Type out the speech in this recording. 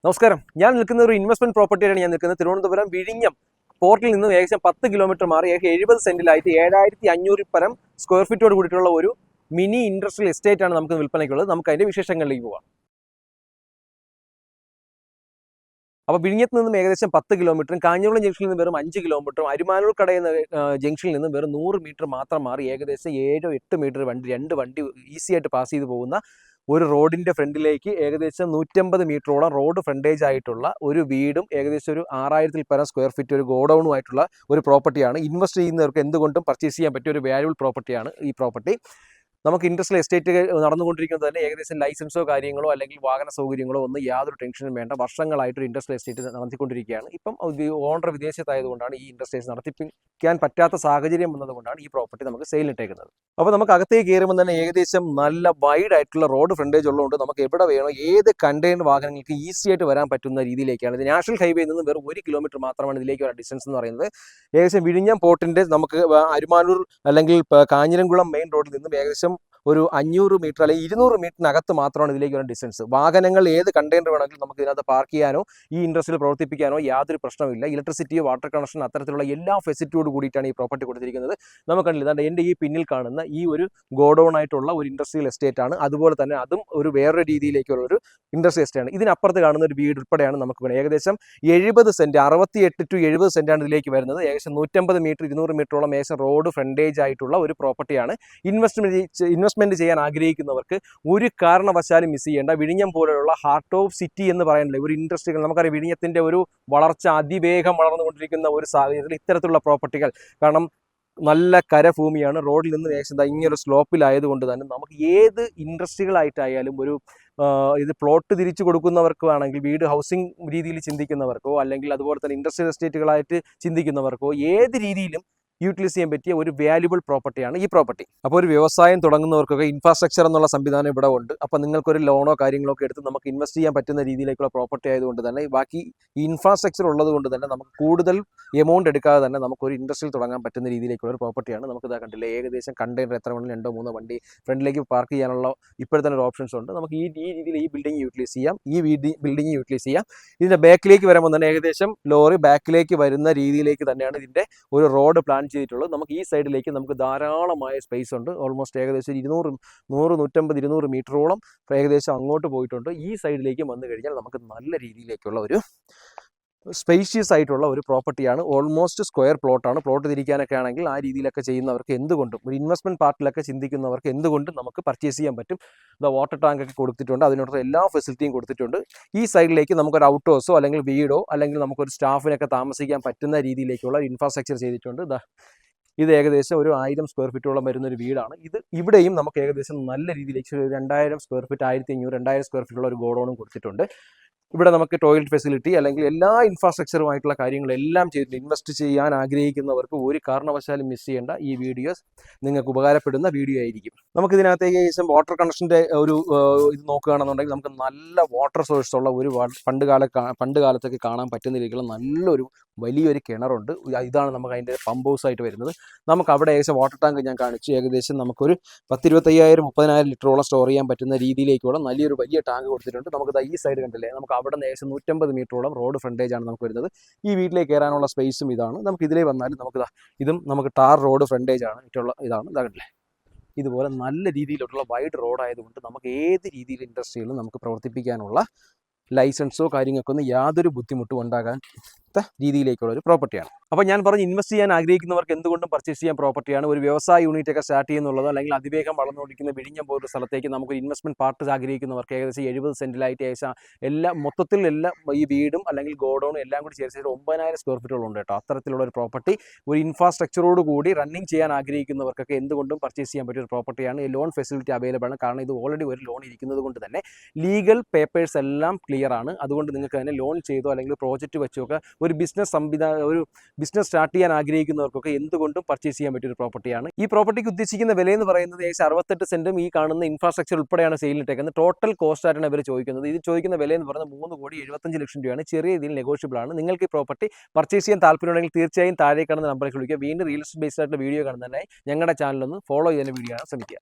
നമസ്കാരം. ഞാൻ നിൽക്കുന്ന ഒരു ഇൻവെസ്റ്റ്മെന്റ് പ്രോപ്പർട്ടിയാണ്. ഞാൻ നിൽക്കുന്നത് തിരുവനന്തപുരം വിഴിഞ്ഞം പോർട്ടിൽ നിന്നും ഏകദേശം 10 കിലോമീറ്റർ മാറി 70 സെന്റിലായിട്ട് 7500 പരം സ്ക്വയർ ഫീറ്റോട് കൂടിയിട്ടുള്ള ഒരു മിനി ഇൻഡസ്ട്രിയൽ എസ്റ്റേറ്റ് ആണ് നമുക്ക് വിൽപ്പനയ്ക്കുള്ളത്. നമുക്ക് അതിന്റെ വിശേഷങ്ങളിലേക്ക് പോകാം. അപ്പോൾ വിഴിഞ്ഞത്ത് നിന്നും ഏകദേശം 10 കിലോമീറ്ററും കാഞ്ഞിരംകുളം ജംഗ്ഷനിൽ നിന്ന് വെറും 5 കിലോമീറ്ററും അരിമാനൂർ കടയിൽ ജംഗ്ഷനിൽ നിന്ന് വെറും 100 മീറ്റർ മാത്രം മാറി ഏകദേശം 7-8 മീറ്റർ രണ്ട് വണ്ടി ഈസി ആയിട്ട് പാസ് ചെയ്ത് പോകുന്ന ഒരു റോഡിന്റെ ഫ്രണ്ടിലേക്ക് ഏകദേശം 150 മീറ്ററോളം റോഡ് ഫ്രണ്ടേജ് ആയിട്ടുള്ള ഒരു വീടും ഏകദേശം ഒരു 6000 പരം സ്ക്വയർ ഫീറ്റ് ഒരു ഗോഡൌണും ആയിട്ടുള്ള ഒരു പ്രോപ്പർട്ടിയാണ്. ഇൻവെസ്റ്റ് ചെയ്യുന്നവർക്ക് എന്തുകൊണ്ടും പർച്ചേസ് ചെയ്യാൻ പറ്റിയ ഒരു വാല്യുബിൾ പ്രോപ്പർട്ടിയാണ് ഈ പ്രോപ്പർട്ടി. നമുക്ക് ഇൻഡസ്ട്രിയൽ എസ്റ്റേറ്റ് നടന്നുകൊണ്ടിരിക്കുന്നത് തന്നെ ഏകദേശം ലൈസൻസോ കാര്യങ്ങളോ അല്ലെങ്കിൽ വാഹന സൗകര്യങ്ങളോ ഒന്നും യാതൊരു ടെൻഷനും വേണ്ട. വർഷങ്ങളായിട്ട് ഒരു ഇൻഡസ്ട്രിയൽ എസ്റ്റേറ്റ് നടത്തിക്കൊണ്ടിരിക്കുകയാണ്. ഇപ്പം ഓണർ വിദേശത്തായതുകൊണ്ടാണ് ഈ ഇൻഡസ്ട്രിയൽ നടത്തിപ്പിക്കാൻ പറ്റാത്ത സാഹചര്യം വന്നതുകൊണ്ടാണ് ഈ പ്രോപ്പർട്ടി നമുക്ക് സെയിലിട്ടേക്കുന്നത്. അപ്പോൾ നമുക്ക് അകത്തേക്ക് കയറുമ്പോൾ തന്നെ ഏകദേശം നല്ല വൈഡ് ആയിട്ടുള്ള റോഡ് ഫ്രണ്ടേജ് ഉള്ളതുകൊണ്ട് നമുക്ക് എവിടെ വേണോ ഏത് കണ്ടെയ്നർ വാഹനങ്ങൾക്ക് ഈസി ആയിട്ട് വരാൻ പറ്റുന്ന രീതിയിലേക്കാണ്. ഇത് നാഷണൽ ഹൈവേയിൽ നിന്ന് വെറും 1 കിലോമീറ്റർ മാത്രമാണ് ഇതിലേക്ക് ഒരു ഡിസ്റ്റൻസ് എന്ന് പറയുന്നത്. ഏകദേശം വിഴിഞ്ഞം പോർട്ടിന്റെ നമുക്ക് അരിമാനൂർ അല്ലെങ്കിൽ കാഞ്ഞിരംകുളം മെയിൻ റോഡിൽ നിന്നും ഏകദേശം ഒരു 500 മീറ്റർ അല്ലെങ്കിൽ 200 മീറ്ററിനകത്ത് മാത്രമാണ് ഇതിലേക്ക് ഒരു ഡിസ്റ്റൻസ്. വാഹനങ്ങൾ ഏത് കണ്ടെയ്നർ വേണമെങ്കിലും നമുക്ക് ഇതിനകത്ത് പാർക്ക് ചെയ്യാനോ ഈ ഇൻഡസ്ട്രിയിൽ പ്രവർത്തിപ്പിക്കാനോ യാതൊരു പ്രശ്നമില്ല. ഇലക്ട്രിസിറ്റിയോ വാട്ടർ കണക്ഷൻ അത്തരത്തിലുള്ള എല്ലാ ഫെസിലിറ്റിയോട് കൂടിയിട്ടാണ് ഈ പ്രോപ്പർട്ടി കൊടുത്തിരിക്കുന്നത്. നമുക്ക് കണ്ടില്ല, എൻ്റെ ഈ പിന്നിൽ കാണുന്ന ഈ ഒരു ഗോഡൌൺ ആയിട്ടുള്ള ഒരു ഇൻഡസ്ട്രിയൽ എസ്റ്റേറ്റ് ആണ്. അതുപോലെ തന്നെ അതും ഒരു വേറൊരു രീതിയിലേക്കുള്ള ഒരു ഇൻഡസ്ട്രിയൽ എസ്റ്റേറ്റ് ആണ്. ഇതിനപ്പുറത്ത് കാണുന്ന ഒരു വീട് ഉൾപ്പെടെയാണ് നമുക്ക് വേണം. ഏകദേശം 70 സെന്റ് 68 to 70 സെന്റാണ് ഇതിലേക്ക് വരുന്നത്. ഏകദേശം 150 മീറ്റർ 200 മീറ്ററോളം ഏകദേശം റോഡ് ഫ്രണ്ടേജ് ആയിട്ടുള്ള ഒരു പ്രോപ്പർട്ടിയാണ്. ഇൻവെസ്റ്റ്മെന്റ് ചെയ്യാൻ ആഗ്രഹിക്കുന്നവർക്ക് ഒരു കാരണവശാലും മിസ് ചെയ്യേണ്ട. വിഴിഞ്ഞം പോലെയുള്ള ഹാർട്ട് ഓഫ് സിറ്റി എന്ന് പറയുന്നില്ല ഒരു ഇൻഡസ്ട്രികൾ, നമുക്കറിയാം വിഴിഞ്ഞത്തിന്റെ ഒരു വളർച്ച അതിവേഗം വളർന്നുകൊണ്ടിരിക്കുന്ന ഒരു സാഹചര്യത്തിൽ ഇത്തരത്തിലുള്ള പ്രോപ്പർട്ടികൾ, കാരണം നല്ല കരഭൂമിയാണ്, റോഡിൽ നിന്ന് ഏകദേശം ഇങ്ങനൊരു സ്ലോപ്പിലായതുകൊണ്ട് തന്നെ നമുക്ക് ഏത് ഇൻഡസ്ട്രികളായിട്ടായാലും ഒരു ഇത് പ്ലോട്ട് തിരിച്ചു കൊടുക്കുന്നവർക്കോ ആണെങ്കിൽ വീട് ഹൗസിംഗ് രീതിയിൽ ചിന്തിക്കുന്നവർക്കോ അല്ലെങ്കിൽ അതുപോലെ തന്നെ ഇൻഡസ്ട്രിയൽ എസ്റ്റേറ്റുകളായിട്ട് ചിന്തിക്കുന്നവർക്കോ ഏത് രീതിയിലും യൂട്ടിലൈസ് ചെയ്യാൻ പറ്റിയ ഒരു വാല്യുബിൾ പ്രോപ്പർട്ടിയാണ് ഈ പ്രോപ്പർട്ടി. അപ്പോൾ ഒരു വ്യവസായം തുടങ്ങുന്നവർക്കൊക്കെ ഇൻഫ്രാസ്ട്രക്ചർ എന്നുള്ള സംവിധാനം ഇവിടെ ഉണ്ട്. അപ്പോൾ നിങ്ങൾക്കൊരു ലോണോ കാര്യങ്ങളോ ഒക്കെ എടുത്ത് നമുക്ക് ഇൻവെസ്റ്റ് ചെയ്യാൻ പറ്റുന്ന രീതിയിലേക്കുള്ള പ്രോപ്പർട്ടി ആയതുകൊണ്ട് തന്നെ ബാക്കി ഇൻഫ്രാസ്ട്രക്ചർ ഉള്ളത് കൊണ്ട് തന്നെ നമുക്ക് കൂടുതൽ എമൗണ്ട് എടുക്കാതെ തന്നെ നമുക്കൊരു ഇൻഡസ്ട്രിയിൽ തുടങ്ങാൻ പറ്റുന്ന രീതിയിലേക്കുള്ള ഒരു പ്രോപ്പർട്ടിയാണ്. നമുക്ക് ഇതാ കണ്ടില്ല, ഏകദേശം കണ്ടെയ്നർ എത്ര വേണമെങ്കിലും 2-3 വണ്ടി ഫ്രണ്ടിലേക്ക് പാർക്ക് ചെയ്യാനുള്ള ഇപ്പോഴത്തെ ഒരു ഓപ്ഷൻസ് ഉണ്ട്. നമുക്ക് ഈ രീതിയിൽ ഈ ബിൽഡിംഗ് യൂട്ടിലൈസ് ചെയ്യാം, ബിൽഡിംഗ് യൂട്ടിലൈസ് ചെയ്യാം. ഇതിൻ്റെ ബാക്കിലേക്ക് വരുമ്പോൾ തന്നെ ഏകദേശം ലോറി ബാക്കിലേക്ക് വരുന്ന രീതിയിലേക്ക് തന്നെയാണ് ഇതിൻ്റെ ഒരു റോഡ് പ്ലാൻ ചെയ്തിട്ടുള്ളത്. നമുക്ക് ഈ സൈഡിലേക്ക് നമുക്ക് ധാരാളമായ സ്പേസ് ഉണ്ട്. ഓൾമോസ്റ്റ് ഏകദേശം 150-200 മീറ്ററോളം ഏകദേശം അങ്ങോട്ട് പോയിട്ടുണ്ട്. ഈ സൈഡിലേക്ക് വന്നു കഴിഞ്ഞാൽ നമുക്ക് നല്ല രീതിയിലേക്കുള്ള ഒരു സ്പേഷ്യസ് ആയിട്ടുള്ള ഒരു പ്രോപ്പർട്ടിയാണ്. ഓൾമോസ്റ്റ് സ്ക്വയർ പ്ലോട്ടാണ്. പ്ലോട്ട് തിരിക്കാനൊക്കെ ആണെങ്കിൽ ആ രീതിയിലൊക്കെ ചെയ്യുന്നവർക്ക് എന്തുകൊണ്ടും ഒരു ഇൻവെസ്റ്റ്മെന്റ് പാർട്ടിലൊക്കെ ചിന്തിക്കുന്നവർക്ക് എന്തുകൊണ്ടും നമുക്ക് പർച്ചേസ് ചെയ്യാൻ പറ്റും. വാട്ടർ ടാങ്ക് ഒക്കെ കൊടുത്തിട്ടുണ്ട്, അതിനുള്ള എല്ലാ ഫെസിലിറ്റിയും കൊടുത്തിട്ടുണ്ട്. ഈ സൈഡിലേക്ക് നമുക്കൊരു ഔട്ട് ഹൗസോ അല്ലെങ്കിൽ വീടോ അല്ലെങ്കിൽ നമുക്കൊരു സ്റ്റാഫിനൊക്കെ താമസിക്കാൻ പറ്റുന്ന രീതിയിലേക്കുള്ള ഇൻഫ്രാസ്ട്രക്ചർ ചെയ്തിട്ടുണ്ട്. ഇത് ഏകദേശം ഒരു 1000 സ്ക്വയർ ഫീറ്റോളം വരുന്ന ഒരു വീടാണ്. ഇവിടെയും നമുക്ക് ഏകദേശം നല്ല രീതിയിലേക്ക് 2000 സ്ക്വയർ ഫീറ്റ് 1500-2000 സ്ക്വയർ ഫീറ്റുള്ള ഒരു ഗോഡൌണും കൊടുത്തിട്ടുണ്ട്. ഇവിടെ നമുക്ക് ടോയ്ലറ്റ് ഫെസിലിറ്റി അല്ലെങ്കിൽ എല്ലാ ഇൻഫ്രാസ്ട്രക്ചറുമായിട്ടുള്ള കാര്യങ്ങളെല്ലാം ചെയ്തിട്ട് ഇൻവെസ്റ്റ് ചെയ്യാൻ ആഗ്രഹിക്കുന്നവർക്ക് ഒരു കാരണവശാലും മിസ് ചെയ്യേണ്ട. ഈ വീഡിയോസ് നിങ്ങൾക്ക് ഉപകാരപ്പെടുന്ന വീഡിയോ ആയിരിക്കും. നമുക്ക് ഇതിനകത്തേക്ക് ഏകദേശം വാട്ടർ കണക്ഷൻ്റെ ഒരു ഇത് നോക്കുകയാണെന്നുണ്ടെങ്കിൽ നമുക്ക് നല്ല വാട്ടർ സോഴ്സ് ഉള്ള ഒരു പണ്ട് കാലത്തൊക്കെ കാണാൻ പറ്റുന്ന രീതിയിലുള്ള നല്ലൊരു വലിയൊരു കിണറുണ്ട്. ഇതാണ് നമുക്ക് അതിൻ്റെ പമ്പ് ഹൗസ് ആയിട്ട് വരുന്നത്. നമുക്ക് അവിടെ ഏകദേശം വാട്ടർ ടാങ്ക് ഞാൻ കാണിച്ചു. ഏകദേശം നമുക്കൊരു 10-25,000-30,000 ലിറ്ററോളം സ്റ്റോർ ചെയ്യാൻ പറ്റുന്ന രീതിയിലേക്കുള്ള വലിയ ടാങ്ക് കൊടുത്തിട്ടുണ്ട്. നമുക്ക് ഈ സൈഡ് കണ്ടില്ലേ, നമുക്ക് അവിടെ നിന്ന് ഏകദേശം 150 മീറ്ററോളം റോഡ് ഫ്രണ്ടേജ് ആണ് നമുക്ക് വരുന്നത്. ഈ വീട്ടിലേക്ക് കയറാനുള്ള സ്പേസും ഇതാണ്. നമുക്ക് ഇതിലേ വന്നാലും ഇതും നമുക്ക് ടാർ റോഡ് ഫ്രണ്ടേജ് ആണ് ഇതാണ്. ഇതാകട്ടില്ലേ, ഇതുപോലെ നല്ല രീതിയിലുള്ള വൈഡ് റോഡ് ആയതുകൊണ്ട് നമുക്ക് ഏത് രീതിയിൽ ഇൻഡസ്ട്രിയിലും നമുക്ക് പ്രവർത്തിപ്പിക്കാനുള്ള ലൈസൻസോ കാര്യങ്ങൾക്കൊന്നും യാതൊരു ബുദ്ധിമുട്ടും ഉണ്ടാകാത്ത രീതിയിലേക്കുള്ള ഒരു പ്രോപ്പർട്ടിയാണ്. അപ്പോൾ ഞാൻ പറഞ്ഞ് ഇൻവെസ്റ്റ് ചെയ്യാൻ ആഗ്രഹിക്കുന്നവർക്ക് എന്തുകൊണ്ടും പർച്ചേസ് ചെയ്യാൻ പ്രോപ്പർട്ടിയാണ്. ഒരു വ്യവസായ യൂണിറ്റ് ഒക്കെ സ്റ്റാർട്ട് ചെയ്യുന്നുള്ളത് അല്ലെങ്കിൽ അതിവേഗം വളർന്നുകൊണ്ടിരിക്കുന്ന വിഴിഞ്ഞം പോലൊരു സ്ഥലത്തേക്ക് നമുക്ക് ഇൻവെസ്റ്റ്മെന്റ് പാർട്ട് ആഗ്രഹിക്കുന്നവർക്ക് ഏകദേശം 70 സെന്റിലായിട്ട് ഏകദേശം മൊത്തത്തിൽ ഈ വീടും അല്ലെങ്കിൽ ഗോഡൌണും എല്ലാം കൂടി ചേർത്ത് 9000 സ്ക്വയർ ഫീറ്റുകളുണ്ട് കേട്ടോ. അത്തരത്തിലുള്ള ഒരു പ്രോപ്പർട്ടി ഒരു ഇൻഫ്രാസ്ട്രക്ചറോട് കൂടി റണ്ണിങ് ചെയ്യാൻ ആഗ്രഹിക്കുന്നവർക്കൊക്കെ എന്തുകൊണ്ടും പർച്ചേസ് ചെയ്യാൻ പറ്റിയ ഒരു പ്രോപ്പർട്ടിയാണ്. ഈ ലോൺ ഫെസിലിറ്റി അവൈലബിൾ ആണ്. കാരണം ഇത് ഓൾറെഡി ഒരു ലോൺ ഇരിക്കുന്നത് കൊണ്ട് തന്നെ ലീഗൽ പേപ്പേഴ്സ് എല്ലാം ക്ലിയർ ആണ്. അതുകൊണ്ട് നിങ്ങൾക്ക് തന്നെ ലോൺ ചെയ്തോ അല്ലെങ്കിൽ പ്രോജക്റ്റ് വെച്ചോ ഒക്കെ ഒരു ബിസിനസ് സ്റ്റാർട്ട് ചെയ്യാൻ ആഗ്രഹിക്കുന്നവർക്കൊക്കെ എന്തുകൊണ്ടും പർച്ചേസ് ചെയ്യാൻ പറ്റിയ ഒരു പ്രോപ്പർട്ടിയാണ്. ഈ പ്രോപ്പർട്ടിക്ക് ഉദ്ദേശിക്കുന്ന വില എന്ന് പറയുന്നത് ഏകദേശം 68 സെന്റും ഈ കാണുന്ന ഇൻഫ്രാസ്ട്രക്ചർ ഉൾപ്പെടെയാണ് സെയിലിട്ടേക്കുന്നത്. ടോട്ടൽ കോസ്റ്റ് ആയിട്ടാണ് ഇവർ ചോദിക്കുന്നത്. ഇത് ചോദിക്കുന്ന വില എന്ന് പറയുന്നത് 3,75,00,000 രൂപയാണ്. ചെറിയ രീതിയിൽ നെഗോഷ്യബിൾ ആണ്. നിങ്ങൾക്ക് ഈ പ്രോപ്പർട്ടി പർച്ചേസ് ചെയ്യാൻ താല്പര്യമുണ്ടെങ്കിൽ തീർച്ചയായും താഴെ കാണുന്ന നമ്പറിലേക്ക് വിളിക്കുക. വീണ്ടും റിയൽ എസ്റ്റേറ്റ് ബേസ്ഡ് ആയിട്ടുള്ള വീഡിയോ കാണുന്നതിനായി ഞങ്ങളുടെ ചാനലൊന്ന് ഫോളോ ചെയ്യുന്ന വീഡിയോ ആണ് ശ്രമിക്കുക.